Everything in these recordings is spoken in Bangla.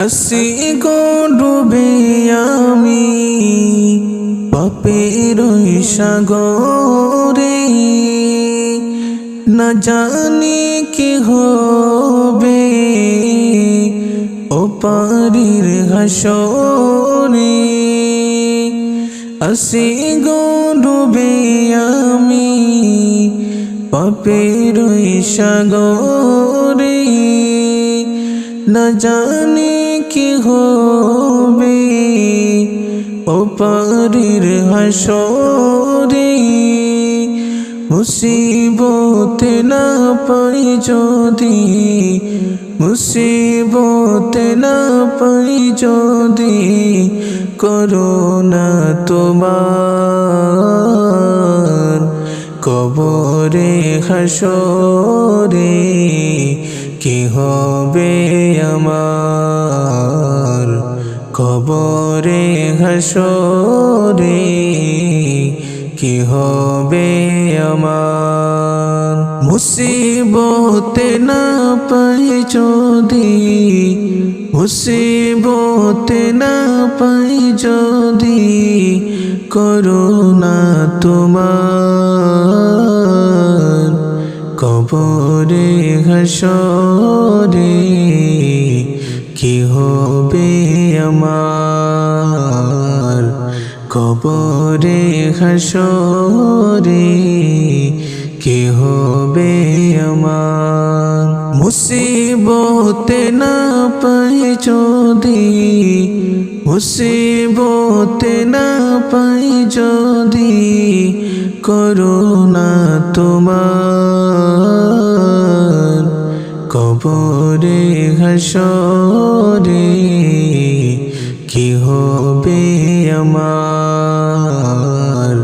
আসি গো ডুবে আমি পাপের সাগরে, না জানি কি হবে ও পারির হাসরে। আসি গো ডুবে আমি পাপের সাগরে, না জানি কি হবে ও পারির হাসরে। মুসিবতে না পাই যদি, মুসিবতে না পাই যদি করুণা তোমার, কবরে হাসরে কি হবে আমার, কবরে হাসরে কি হবে আমার। মুসিবতে না পাই যদি, মুসিবতে না পাই যদি করুণা তোমার, কবরে হাসরে কি হবে আমার, কবরে হাসরে কি হবে আমার। মুসিবতে না পাই যদি, মুসিবতে না পাই যদি করুণা তোমার, কবরে হাসরে কি হবে আমার,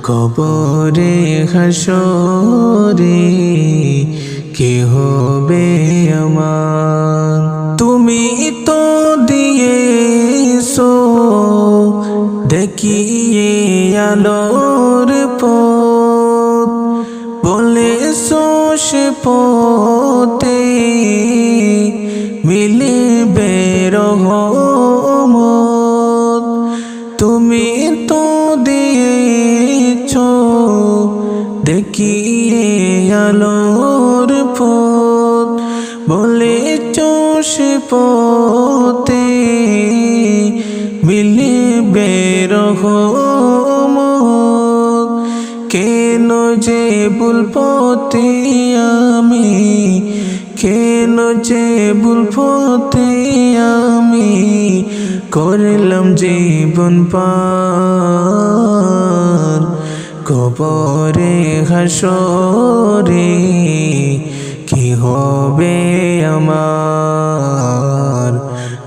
কবরে হাসরে কি হবে আমার। তুমি তো দিয়েছো দেখিয়ে আলোর পথ, বলেছো সে পথে মিলবে রহমত। তুমি তো দিয়েছো দেখিয়ে আলোর পথ, বলেছো সে পথে মিলবে রহমত। কেন যে ভুল পথে আমি, কেন যে ভুল পথে আমি করলাম জীবন পার, কবরে হাসরে কি হবে আমার,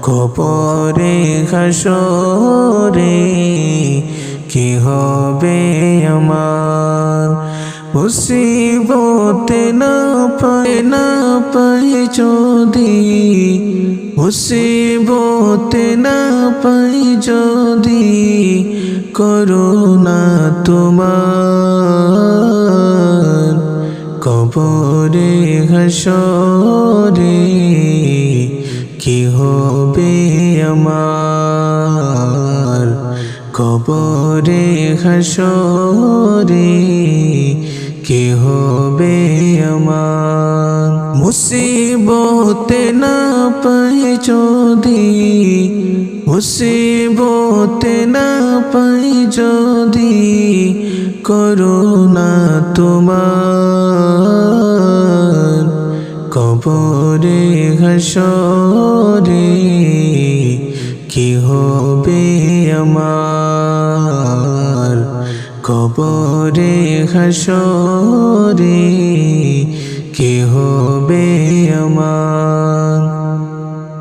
কবরে হাসরে কি হবে আমার। মুসিবতে না পাই, না পাই যদি, মুসিবতে না পাই যদি করুণা তোমার, কবরে হাসরে কি হবে আমার, কবরে হাসরে কি হবে আমার। মুসিবতে না পাই যদি, মুসিবতে না পাই যদি করুণা তোমার, কবরে হাসরে কি হবে আমার, কবরে হাসরে কি হবে আমার।